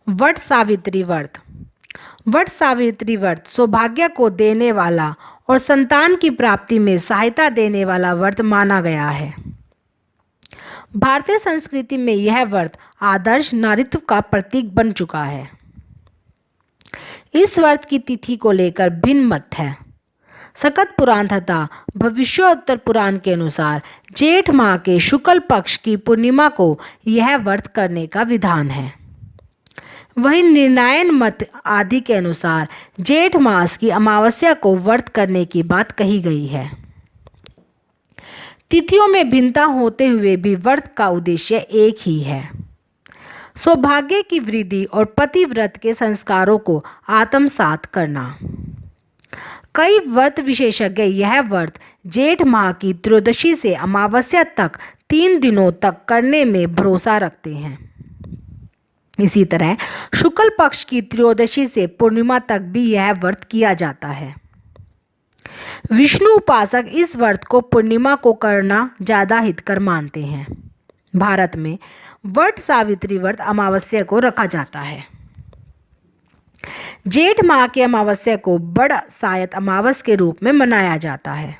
वट सावित्री व्रत। वट सावित्री व्रत सौभाग्य को देने वाला और संतान की प्राप्ति में सहायता देने वाला व्रत माना गया है। भारतीय संस्कृति में यह व्रत आदर्श नारीत्व का प्रतीक बन चुका है। इस व्रत की तिथि को लेकर भिन्न मत है। सकत पुराण तथा भविष्योत्तर पुराण के अनुसार जेठ माह के शुक्ल पक्ष की पूर्णिमा को यह व्रत करने का विधान है। वहीं निर्णायन मत आदि के अनुसार जेठ मास की अमावस्या को व्रत करने की बात कही गई है। तिथियों में भिन्नता होते हुए भी व्रत का उद्देश्य एक ही है, सौभाग्य की वृद्धि और पतिव्रत के संस्कारों को आत्मसात करना। कई व्रत विशेषज्ञ यह व्रत जेठ माह की त्रयोदशी से अमावस्या तक 3 दिनों तक करने में भरोसा रखते हैं। इसी तरह शुक्ल पक्ष की त्रयोदशी से पूर्णिमा तक भी यह व्रत किया जाता है। विष्णु उपासक इस व्रत को पूर्णिमा को करना ज्यादा हितकर मानते हैं। भारत में वट सावित्री व्रत अमावस्या को रखा जाता है। जेठ माह की अमावस्या को बड़ सायत अमावस के रूप में मनाया जाता है।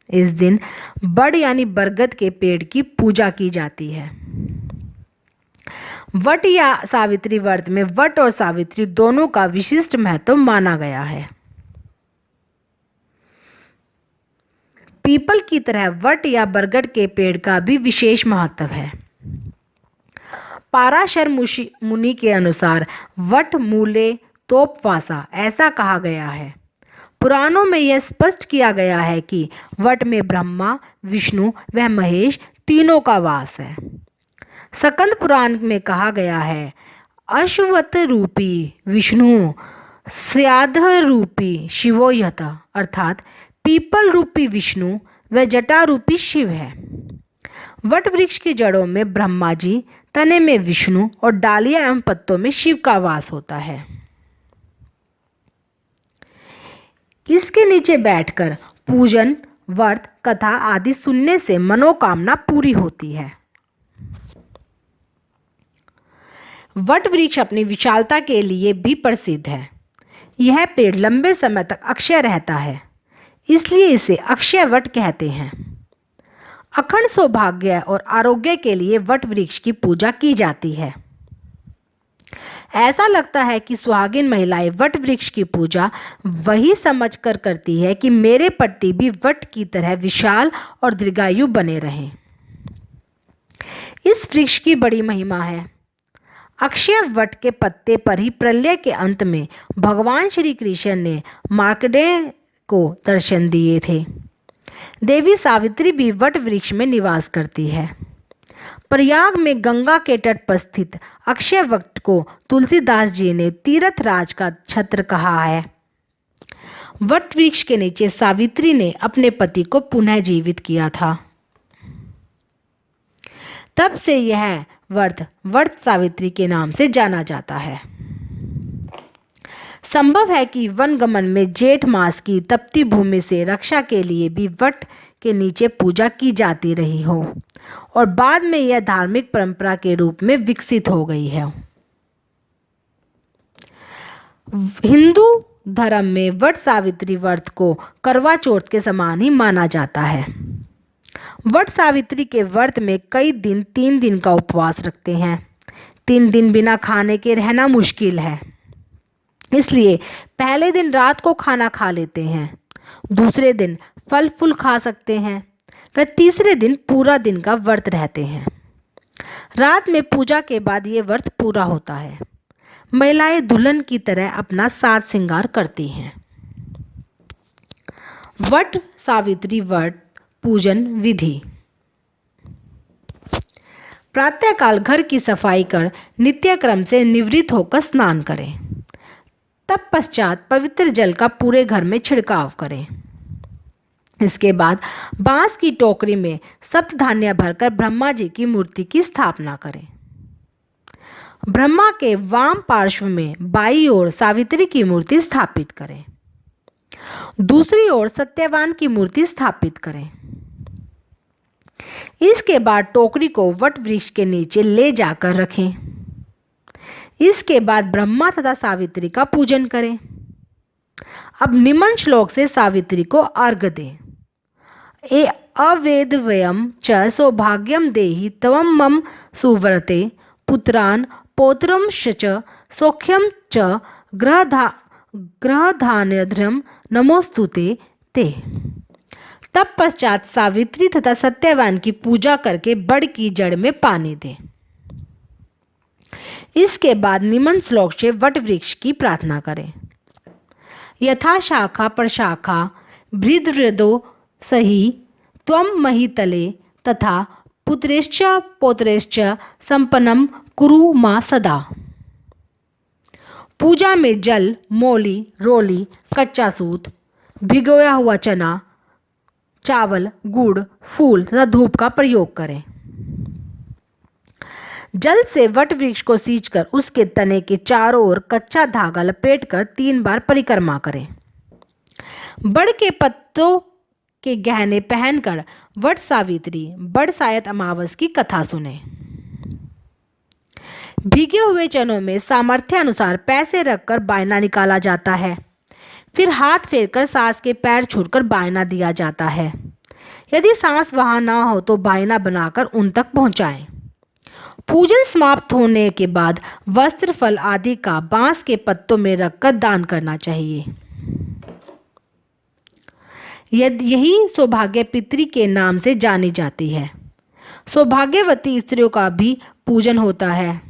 इस दिन बड़ यानी बरगद के पेड़ की पूजा की जाती है। वट या सावित्री व्रत में वट और सावित्री दोनों का विशिष्ट महत्व माना गया है। पीपल की तरह वट या बरगद के पेड़ का भी विशेष महत्व है। पाराशर मुनि के अनुसार वट मूले तोपवासा ऐसा कहा गया है। पुराणों में यह स्पष्ट किया गया है कि वट में ब्रह्मा, विष्णु व महेश तीनों का वास है। स्कंद पुराण में कहा गया है, अश्वत्थ रूपी विष्णु स्याध रूपी शिवो यत, अर्थात पीपल रूपी विष्णु व जटा रूपी शिव है। वट वृक्ष की जड़ों में ब्रह्मा जी, तने में विष्णु और डालियां एवं पत्तों में शिव का वास होता है। इसके नीचे बैठकर पूजन, व्रत, कथा आदि सुनने से मनोकामना पूरी होती है। वट वृक्ष अपनी विशालता के लिए भी प्रसिद्ध है। यह पेड़ लंबे समय तक अक्षय रहता है, इसलिए इसे अक्षय वट कहते हैं। अखंड सौभाग्य और आरोग्य के लिए वट वृक्ष की पूजा की जाती है। ऐसा लगता है कि सुहागिन महिलाएं वट वृक्ष की पूजा वही समझकर करती है कि मेरे पति भी वट की तरह विशाल और दीर्घायु बने रहें। इस वृक्ष की बड़ी महिमा है। अक्षय वट के पत्ते पर ही प्रलय के अंत में भगवान श्री कृष्ण ने मार्कंडेय को दर्शन दिए थे। देवी सावित्री भी वट वृक्ष में निवास करती है। प्रयाग में गंगा के तट पर स्थित अक्षय वट को तुलसीदास जी ने तीर्थराज का छत्र कहा है। वट वृक्ष के नीचे सावित्री ने अपने पति को पुनः जीवित किया था। तब से यह व्रत वट सावित्री के नाम से जाना जाता है। संभव है कि वनगमन में जेठ मास की तपती भूमि से रक्षा के लिए भी वट के नीचे पूजा की जाती रही हो और बाद में यह धार्मिक परंपरा के रूप में विकसित हो गई है। हिंदू धर्म में वट सावित्री व्रत को करवा चौथ के समान ही माना जाता है। वट सावित्री के व्रत में कई दिन 3 दिन का उपवास रखते हैं। 3 दिन बिना खाने के रहना मुश्किल है, इसलिए पहले दिन रात को खाना खा लेते हैं, दूसरे दिन फल फूल खा सकते हैं, व तीसरे दिन पूरा दिन का व्रत रहते हैं। रात में पूजा के बाद ये व्रत पूरा होता है। महिलाएं दुल्हन की तरह अपना साज श्रृंगार करती हैं। वट सावित्री व्रत पूजन विधि। प्रातःकाल घर की सफाई कर नित्य क्रम से निवृत्त होकर स्नान करें। तत्पश्चात पवित्र जल का पूरे घर में छिड़काव करें। इसके बाद बांस की टोकरी में सप्तधान्य भरकर ब्रह्मा जी की मूर्ति की स्थापना करें। ब्रह्मा के वाम पार्श्व में बाईं ओर सावित्री की मूर्ति स्थापित करें। दूसरी ओर सत्यवान की मूर्ति स्थापित करें। इसके बाद टोकरी को वट वृक्ष के नीचे ले जाकर रखें। इसके बाद ब्रह्मा तथा सावित्री का पूजन करें। अब निम्न श्लोक से सावित्री को अर्घ्य दें। ए अवेदवयम च सौभाग्यम देहि तवम मम सुव्रते पुत्रान पौत्रम च सौख्यम च ग्रहधान्यध्रम नमोस्तुते ते। तत्पश्चात सावित्री तथा सत्यवान की पूजा करके बड़ की जड़ में पानी दें। इसके बाद निम्न श्लोक से वट वृक्ष की प्रार्थना करें। यथा शाखा प्रशाखा भृदृदो सही त्वं महितले तथा पुत्रेश्च पौत्रेश्च संपन्नम कुरु मा सदा। पूजा में जल, मौली, रोली, कच्चा सूत, भिगोया हुआ चना, चावल, गुड़, फूल तथा धूप का प्रयोग करें। जल से वट वृक्ष को सींचकर उसके तने के चारों ओर कच्चा धागा लपेटकर 3 बार परिक्रमा करें। बड़ के पत्तों के गहने पहनकर वट सावित्री बड़ सायत अमावस की कथा सुने। भीगे हुए चनों में सामर्थ्य अनुसार पैसे रखकर बायना निकाला जाता है। फिर हाथ फेरकर सास के पैर छूकर बायना दिया जाता है। यदि सास वहां ना हो तो बायना बनाकर उन तक पहुंचाएं। पूजन समाप्त होने के बाद वस्त्र, फल आदि का बांस के पत्तों में रखकर दान करना चाहिए। यही सौभाग्य पितरी के नाम से जानी जाती है। सौभाग्यवती स्त्रियों का भी पूजन होता है।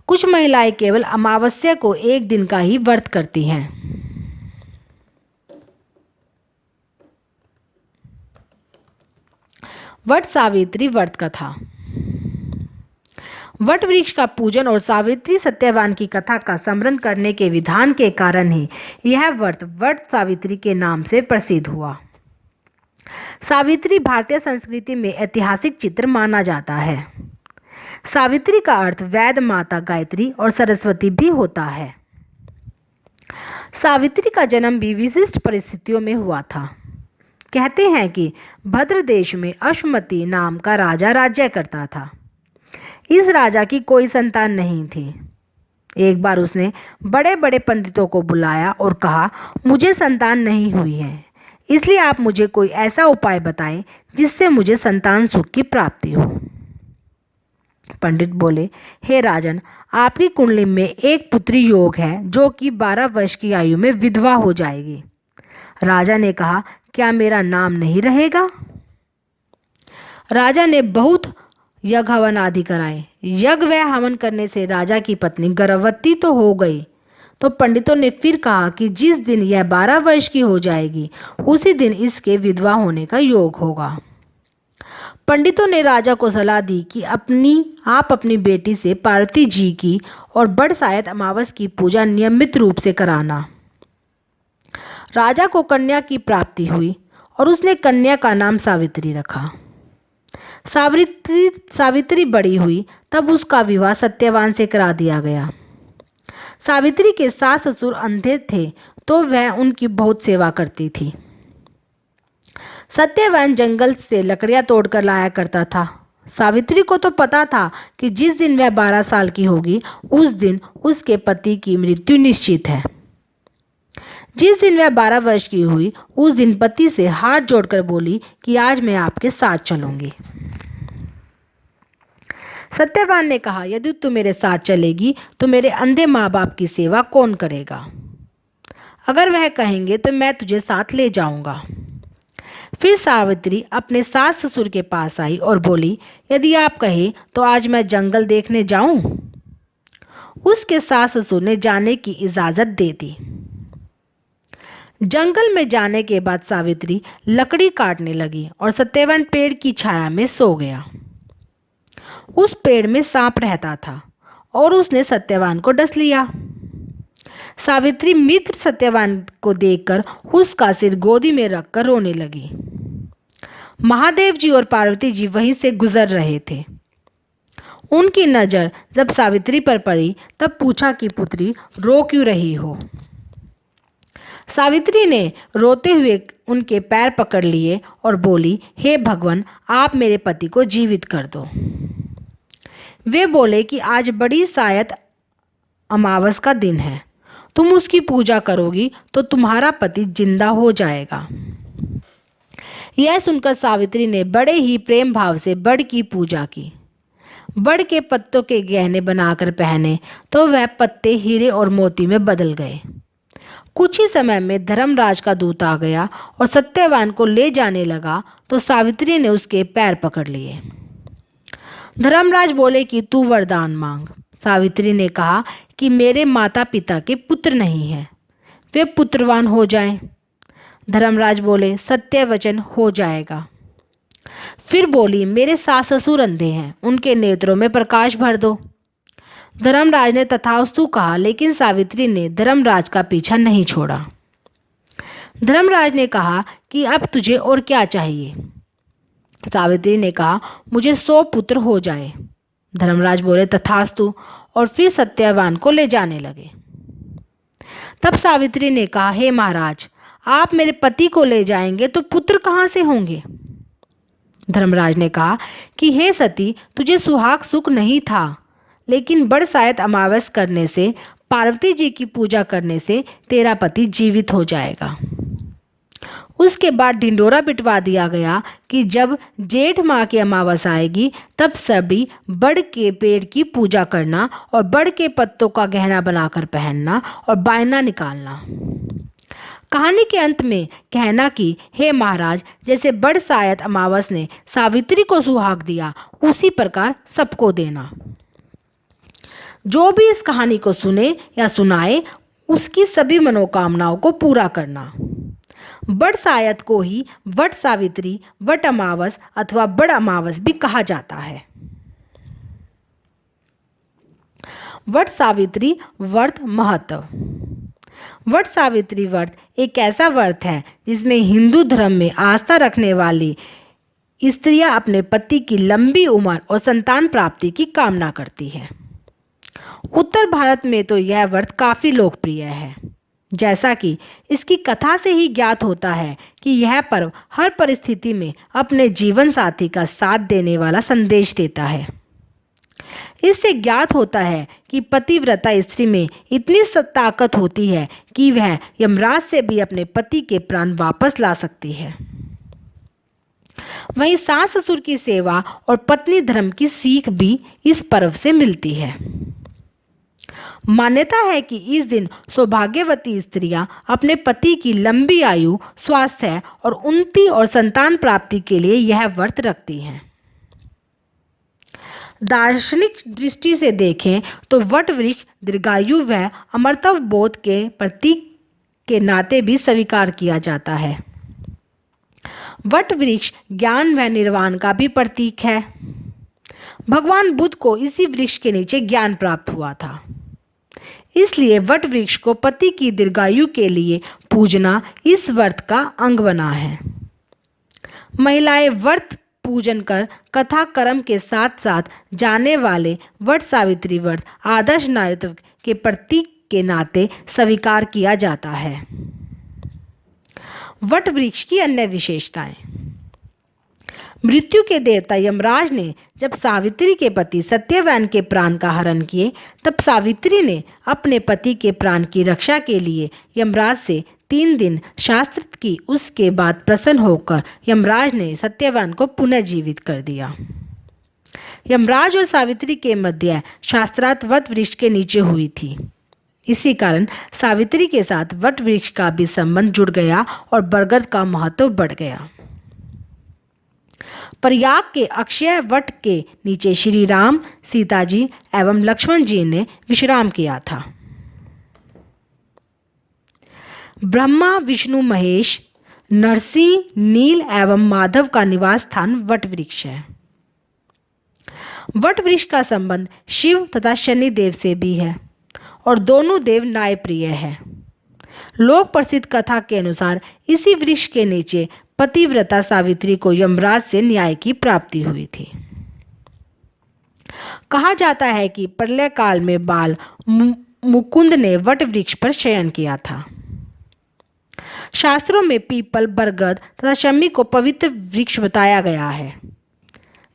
कुछ महिलाएं केवल अमावस्या को 1 दिन का ही व्रत करती हैं। वट सावित्री व्रत कथा। वट वृक्ष का पूजन और सावित्री सत्यवान की कथा का स्मरण करने के विधान के कारण ही यह व्रत वट सावित्री के नाम से प्रसिद्ध हुआ। सावित्री भारतीय संस्कृति में ऐतिहासिक चित्र माना जाता है। सावित्री का अर्थ वैद माता गायत्री और सरस्वती भी होता है। सावित्री का जन्म भी विशिष्ट परिस्थितियों में हुआ था। कहते हैं कि भद्र देश में अश्वमती नाम का राजा राज्य करता था। इस राजा की कोई संतान नहीं थी। एक बार उसने बड़े बड़े पंडितों को बुलाया और कहा, मुझे संतान नहीं हुई है, इसलिए आप मुझे कोई ऐसा उपाय बताएं जिससे मुझे संतान सुख की प्राप्ति हो। पंडित बोले, हे राजन, आपकी कुंडली में एक पुत्री योग है जो कि 12 वर्ष की आयु में विधवा हो जाएगी। राजा ने कहा, क्या मेरा नाम नहीं रहेगा? राजा ने बहुत यज्ञ हवन आदि कराए। यज्ञ व हवन करने से राजा की पत्नी गर्भवती तो हो गई। तो पंडितों ने फिर कहा कि जिस दिन यह 12 वर्ष की हो जाएगी उसी दिन इसके विधवा होने का योग होगा। पंडितों ने राजा को सलाह दी कि आप अपनी बेटी से पार्वती जी की और बड़ सायत अमावस की पूजा नियमित रूप से कराना। राजा को कन्या की प्राप्ति हुई और उसने कन्या का नाम सावित्री रखा। सावित्री बड़ी हुई तब उसका विवाह सत्यवान से करा दिया गया। सावित्री के सास ससुर अंधे थे तो वह उनकी बहुत सेवा करती थी। सत्यवान जंगल से लकड़ियां तोड़कर लाया करता था। सावित्री को तो पता था कि जिस दिन वह 12 साल की होगी उस दिन उसके पति की मृत्यु निश्चित है। जिस दिन वह 12 वर्ष की हुई उस दिन पति से हाथ जोड़कर बोली कि आज मैं आपके साथ चलूंगी। सत्यवान ने कहा, यदि तू मेरे साथ चलेगी तो मेरे अंधे माँ बाप की सेवा कौन करेगा? अगर वह कहेंगे तो मैं तुझे साथ ले जाऊंगा। फिर सावित्री अपने सास ससुर के पास आई और बोली, यदि आप कहे तो आज मैं जंगल देखने जाऊं? उसके सास ससुर ने जाने की इजाजत दे दी। जंगल में जाने के बाद सावित्री लकड़ी काटने लगी और सत्यवान पेड़ की छाया में सो गया। उस पेड़ में सांप रहता था और उसने सत्यवान को डस लिया। सावित्री मित्र सत्यवान को देखकर उसका सिर गोदी में रखकर रोने लगी। महादेव जी और पार्वती जी वहीं से गुजर रहे थे। उनकी नज़र जब सावित्री पर पड़ी तब पूछा कि पुत्री, रो क्यों रही हो? सावित्री ने रोते हुए उनके पैर पकड़ लिए और बोली, हे भगवान, आप मेरे पति को जीवित कर दो। वे बोले कि आज बड़ी शायद अमावस का दिन है, तुम उसकी पूजा करोगी तो तुम्हारा पति जिंदा हो जाएगा। यह सुनकर सावित्री ने बड़े ही प्रेम भाव से बड़ की पूजा की। बड़ के पत्तों के गहने बनाकर पहने तो वह पत्ते हीरे और मोती में बदल गए। कुछ ही समय में धर्मराज का दूत आ गया और सत्यवान को ले जाने लगा तो सावित्री ने उसके पैर पकड़ लिए। धर्मराज बोले कि तू वरदान मांग। सावित्री ने कहा कि मेरे माता पिता के पुत्र नहीं हैं, वे पुत्रवान हो जाएं। धर्मराज बोले सत्य वचन हो जाएगा। फिर बोली मेरे सास ससुर अंधे हैं, उनके नेत्रों में प्रकाश भर दो। धर्मराज ने तथास्तु कहा, लेकिन सावित्री ने धर्मराज का पीछा नहीं छोड़ा। धर्मराज ने कहा कि अब तुझे और क्या चाहिए। सावित्री ने कहा मुझे 100 पुत्र हो जाए। धर्मराज बोले तथास्तु और फिर सत्यवान को ले जाने लगे। तब सावित्री ने कहा हे महाराज, आप मेरे पति को ले जाएंगे तो पुत्र कहाँ से होंगे। धर्मराज ने कहा कि हे सती, तुझे सुहाग सुख नहीं था, लेकिन बड़ शायद अमावस करने से, पार्वती जी की पूजा करने से तेरा पति जीवित हो जाएगा। उसके बाद ढिंडोरा पिटवा दिया गया कि जब जेठ माह की अमावस आएगी तब सभी बड़ के पेड़ की पूजा करना और बड़ के पत्तों का गहना बनाकर पहनना और बायना निकालना। कहानी के अंत में कहना कि हे महाराज, जैसे बड़ शायद अमावस ने सावित्री को सुहाग दिया, उसी प्रकार सबको देना। जो भी इस कहानी को सुने या सुनाए, उसकी सभी मनोकामनाओं को पूरा करना। बड़ शायद को ही वट सावित्री, वट अमावस अथवा बड़ अमावस भी कहा जाता है। वट सावित्री व्रत महत्व। वट सावित्री व्रत एक ऐसा व्रत है जिसमें हिंदू धर्म में आस्था रखने वाली स्त्रियां अपने पति की लंबी उम्र और संतान प्राप्ति की कामना करती है। उत्तर भारत में तो यह व्रत काफी लोकप्रिय है। जैसा कि इसकी कथा से ही ज्ञात होता है कि यह पर्व हर परिस्थिति में अपने जीवन साथी का साथ देने वाला संदेश देता है। इससे ज्ञात होता है कि पतिव्रता स्त्री में इतनी ताकत होती है कि वह यमराज से भी अपने पति के प्राण वापस ला सकती है। वहीं सास ससुर की सेवा और पत्नी धर्म की सीख भी इस पर्व से मिलती है। मान्यता है कि इस दिन सौभाग्यवती स्त्रियां अपने पति की लंबी आयु, स्वास्थ्य और उन्नति और संतान प्राप्ति के लिए यह व्रत रखती हैं। दार्शनिक दृष्टि से देखें तो वट वृक्ष दीर्घायु व अमरत्व बोध के प्रतीक के नाते भी स्वीकार किया जाता है। वट वृक्ष ज्ञान व निर्वाण का भी प्रतीक है। भगवान बुद्ध को इसी वृक्ष के नीचे ज्ञान प्राप्त हुआ था, इसलिए वट वृक्ष को पति की दीर्घायु के लिए पूजना इस व्रत का अंग बना है। महिलाएं व्रत पूजन कर कथा कर्म के साथ साथ जाने वाले वट सावित्री व्रत आदर्श नारीत्व के प्रतीक के नाते स्वीकार किया जाता है। वट वृक्ष की अन्य विशेषताएं। मृत्यु के देवता यमराज ने जब सावित्री के पति सत्यवान के प्राण का हरण किए, तब सावित्री ने अपने पति के प्राण की रक्षा के लिए यमराज से 3 दिन शास्त्र की। उसके बाद प्रसन्न होकर यमराज ने सत्यवान को पुनः जीवित कर दिया। यमराज और सावित्री के मध्य शास्त्रार्थ वट वृक्ष के नीचे हुई थी। इसी कारण सावित्री के साथ वट वृक्ष का भी संबंध जुड़ गया और बरगद का महत्व बढ़ गया। प्रयाग के अक्षय वट के नीचे श्री राम, सीता जी एवं लक्ष्मण जी ने विश्राम किया था। ब्रह्मा, विष्णु, महेश, नरसिंह, नील एवं माधव का निवास स्थान वट वृक्ष है। वट वृक्ष का संबंध शिव तथा शनि देव से भी है और दोनों देव न्यायप्रिय है। लोक प्रसिद्ध कथा के अनुसार इसी वृक्ष के नीचे पतिव्रता सावित्री को यमराज से न्याय की प्राप्ति हुई थी। कहा जाता है कि प्रलय काल में बाल मुकुंद ने वट वृक्ष पर शयन किया था। शास्त्रों में पीपल, बरगद तथा शमी को पवित्र वृक्ष बताया गया है।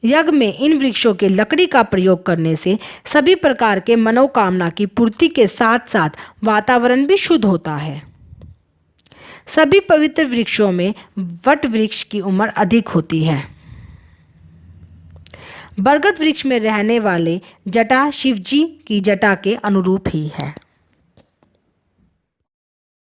यज्ञ में इन वृक्षों के लकड़ी का प्रयोग करने से सभी प्रकार के मनोकामना की पूर्ति के साथ साथ वातावरण भी शुद्ध होता है। सभी पवित्र वृक्षों में वट वृक्ष की उम्र अधिक होती है। बरगद वृक्ष में रहने वाले जटा शिवजी की जटा के अनुरूप ही है।